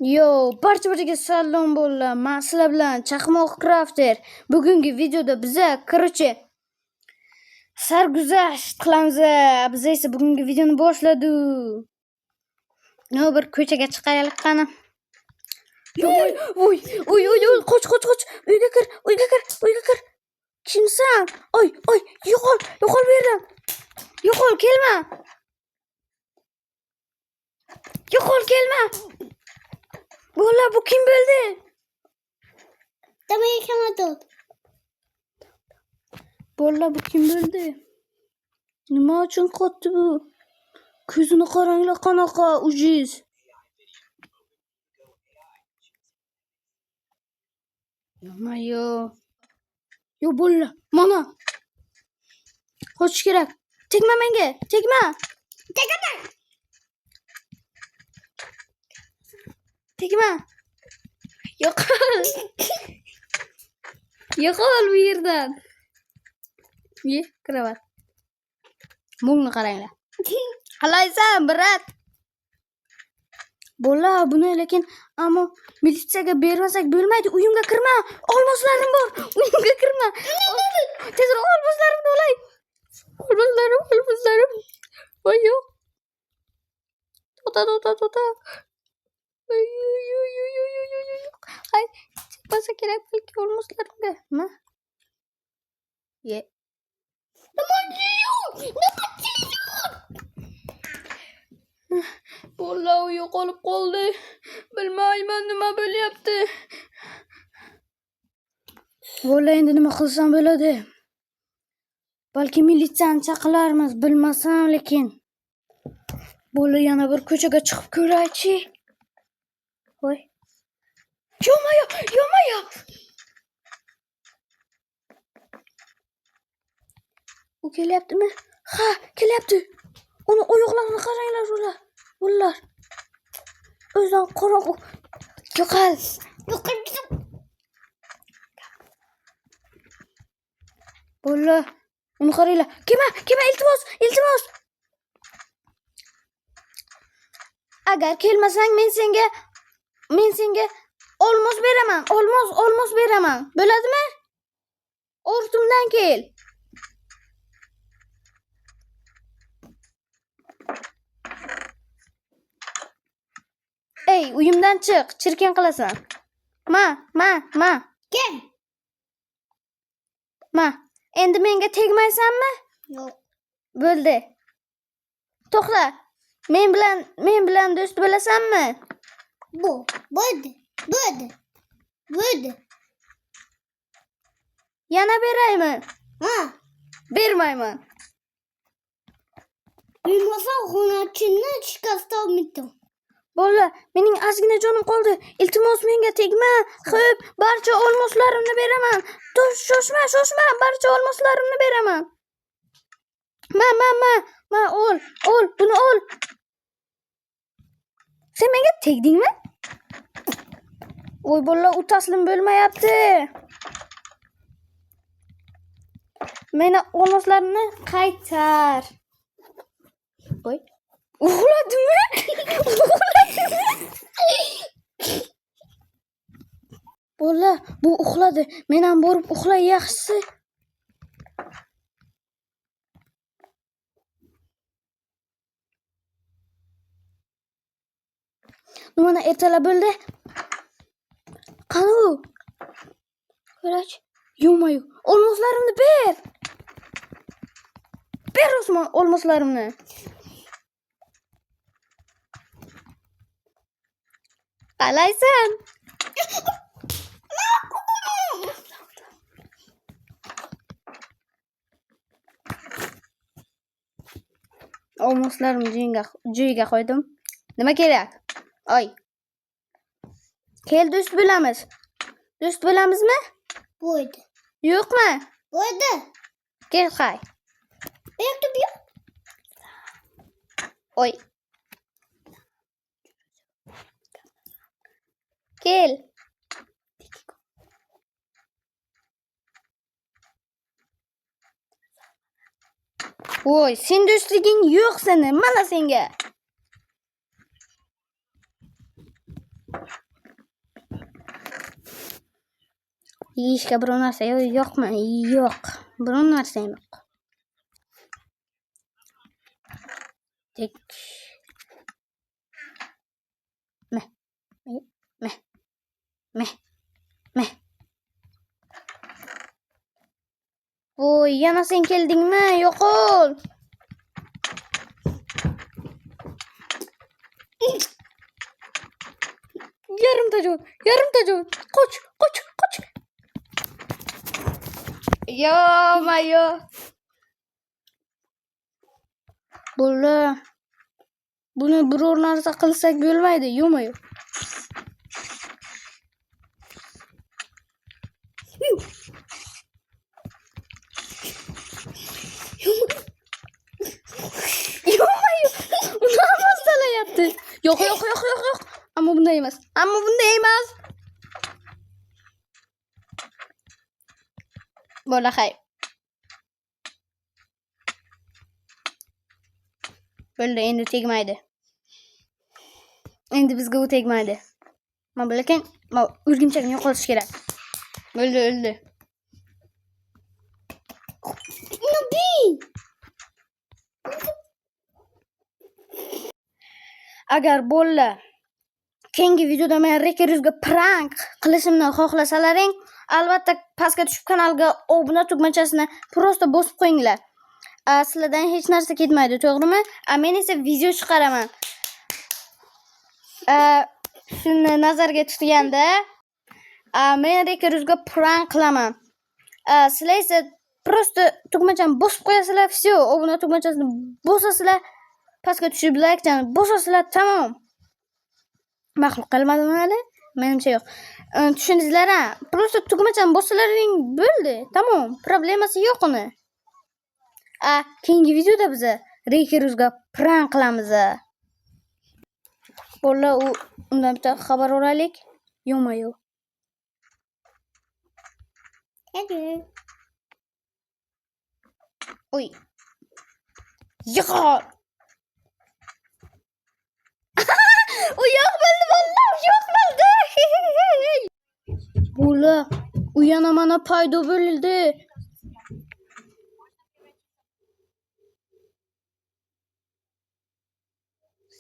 Yo, barchaga salom bo'llar. Men sizlar bilan Chaqmoq Crafter. Bugungi videoda biza, sarguzasht qilamiz. Biz esa bugungi videoni boshladik. Bir ko'chaga chiqaylik qani. Voy, qoch. Uyga kir. Kimsan? Yo'qol bu yerdan. Yo'qol, kelma. Bo'llar, bu kim bo'ldi? Tamam yıkamadım. Bo'llar, bu kim bo'ldi? Nima uchun qotdi bu? Ko'zini qaranglar, qanaqa ujiz. Yo, bo'llar. Mana. Qochish kerak. Tegma menga, tegma. Tegma. Yo'qol bu yerdan. Kiraver. Mungni qaranglar. Qalaysan, brat? Bo'llar, buni lekin ammo militsiyaga bermasak bo'lmaydi. Uyimga kirma. Olmoslarim bor. Uyimga kirma. Tezroq olmoslarimni olay. Olmoslarim. Voy yo'q. Tota. Hay, çıkmasa gerek belki olmazlarımda. Ne? Ye. Vallahi uyuyor kalıp kaldı. Bilmayman nima bo'lyapti. Vallahi endi nima qilsam bo'ladi. Balki militsiyani chaqirarmiz, bilmasam lekin. Vallahi yana bir ko'chaga chiqib ko'raychi. Voy. Yo'mayo. U kelyaptimi? Ha, kelyapti. Uni oyoqlarini qaranglar ular. Ular. O'zidan qorong'u. Yo'qol. Ular. Uni qaranglar. Kelma, iltimos. Agar kelmasang men senga olmos beraman. Olmos beraman. Bo'ladimi? Ortimdan kel. Ey, uyimdan chiq. Chirkin qilasan. Ma. Gel. Ma. Endi menga tegmaysanmi? Yok. Bo'ldi. To'xta. Men bilan do'st bo'lasanmi? Böyle. Yana beraymi? Ha. Bermayman. Bilmasa xonachini shikastamiddim. Bo'ldi, mening ozgina jonim qoldi. Iltimos menga tegma. Xo'p, barcha olmoslarimni beraman. Shoshma, barcha olmoslarimni beraman. Ma, ol, buni ol. Sen menga tegdingmi? Voy bo'llar, u taslim bo'lmayapti. Meni olmoslarimni qaytar. Voy. Uxladimi? Bo'llar, bu uxladi. Men ham borib uxlay yaxshisi. Mana ertalab bo'ldi. Qani u? Ko'rach. Yo'mayu. Olmoslarimni ber. Ber Osmon olmoslarimni. Qalaysan? Olmoslarimni joyiga qo'ydim. Nima kerak? Oy. Kel, do'st bo'lamiz. Do'st bo'lamizmi? Buydu. Yo'qmi? Buydu. Kel, qay. Bekle. Oy. Kel. Voy, sen do'stliging yo'q seni. Mana senga. Yeyishga biror narsa yo'qmi? Yo'q. Biror narsa yo'q. Tek. Meh. Meh. Meh. Meh. Voy, yana sen keldingmi? Yo'qol. Yarimta jon. Qoch. Yo. Buni biror narsa qilsak bo'lmaydi, yo'mayo. Yo'mayo. Uni ham salayapti. Yo'q. Ammo bunday emas. Bola hay. Bo'ldi, endi tegmaydi. Endi bizga u tegmaydi. Men bilakan, men o'rgimchakni yo'qotish kerak. Bo'ldi, o'ldi. Agar bo'lla keyingi videoda men Rekeruzga prank qilishimni xohlasalaring, albatta pastga tushib kanalga obuna tugmachasini prosta bosib qo'yinglar. Sizlardan hech narsa ketmaydi, to'g'rimi? Men esa video chiqaraman. Shuni nazarga tutganda, men Rekeruzga prank qilaman. Sizlar esa prosta tugmachani bosib qo'yasizlar, все, obuna tugmachasini bosasizlar, pastga tushib like-ni bosasizlar, tamom. Maxluq qilmadimi hali? Menimcha yo'q. Tushundingizlar-a? Prosta tugmachani bossalaring bo'ldi, tamom. Problemasi yo'q uni. Keyingi videoda biz Rekeruzga prank qilamiz. Bo'la undan bitta xabar olaylik. Yo'mayo. Oy. Yo'q. U yo'q bo'ldi, yo'q bo'ldi. Bo'la, u yana mana paydo bo'ldi.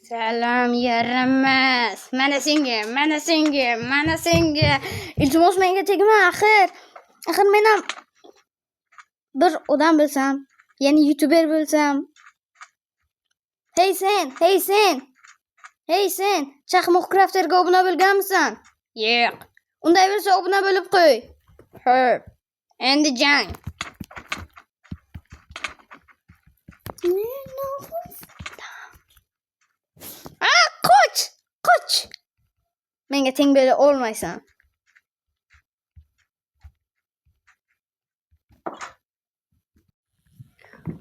Salom yaramas. Mana senga. Iltimos menga tegma, axir. Axir men ham bir odam bo'lsam, ya'ni youtuber bo'lsam. Hey sen, Chaqmoq Crafterga obuna bo'lganmisan? Yo'q. Unday bo'lsa obuna bo'lib qo'y. Xo'p. Endi jang. Qoch. Menga teng bo'la olmaysan.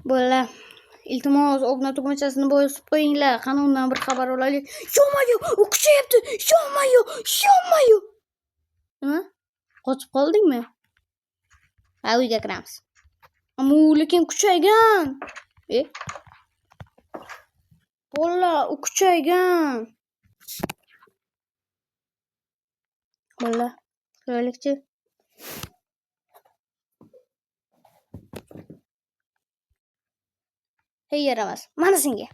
Bo'la, iltimos obuna tugmachasini bosib qo'yinglar. Qani undan bir xabar olaylik. Yo'mayo, u kuchayapti. Yo'mayo. Nima? Qochib qoldingmi? Uyga kiramiz. Ammo lekin kuchaygan. Bo'la, u kuchaygan. Bo'la, ko'raylikchi. Hey yaramas. Mana senga.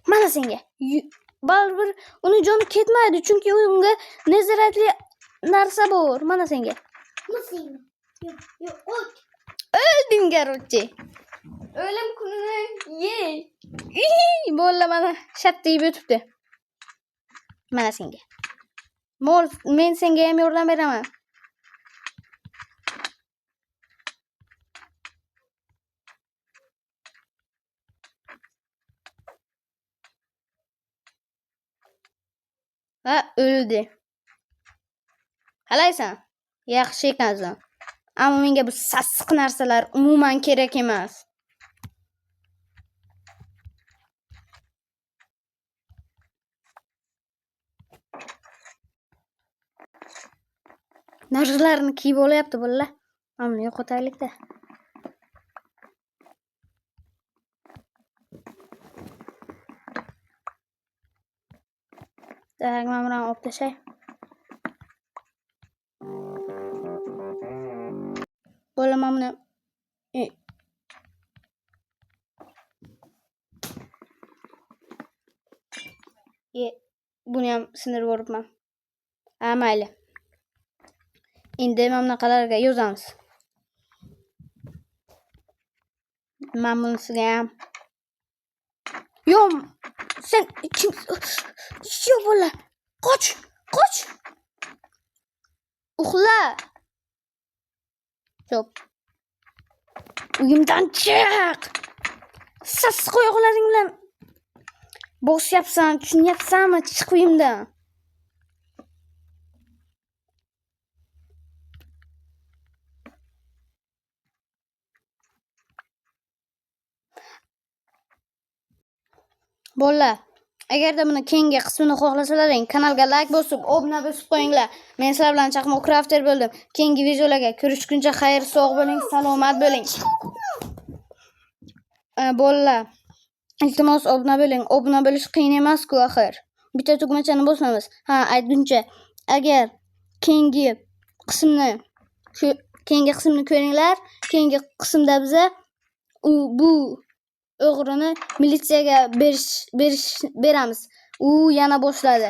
Baribir uni joni ketmaydi, chunki unga nazoratli narsa bor. Mana senga. O'lding garochi. O'lim kunini ye. Bo'la, mana shatta yeb o'tibdi. Mana senga. Men senga ham yordam beraman. O'ldi. Qalaysan? Yaxshi ekansan. Ammo menga bu sassiq narsalar umuman kerak emas. Narsalarni kiyib olyapti bo'la. Mana yo'qotaylik-da. Tak, mana buni olib tashlay. Bolaman buni buni ham sindirib yuboribman. Mayli. Endi mana bunaqalarga yozamiz. Men bunisiga ham. Yo'q, sen kim? Yo bola, qoch. Uxla. Yo'q. Uyimdan chiq. Sassiq oyoqlaring bilan bosyapsan, tushunyapsanmi? Chiq uyimdan. Bolalar, agarda buni keyingi qismini xohlasalaring, kanalga like bosib, obuna bosib qo'yinglar. Men sizlar bilan Chaqmoq Crafter bo'ldim. Keyingi videolarga ko'rishguncha xayr, sog' bo'ling, salomat bo'ling. Bolalar, iltimos obuna bo'ling. Obuna bo'lish qiyin emas-ku axir. Bitta tugmachani bosamiz. Aytguncha, agar keyingi qismni ko'ringlar, keyingi qismda biza bu o'g'rini militsiyaga beramiz. U yana boshladi.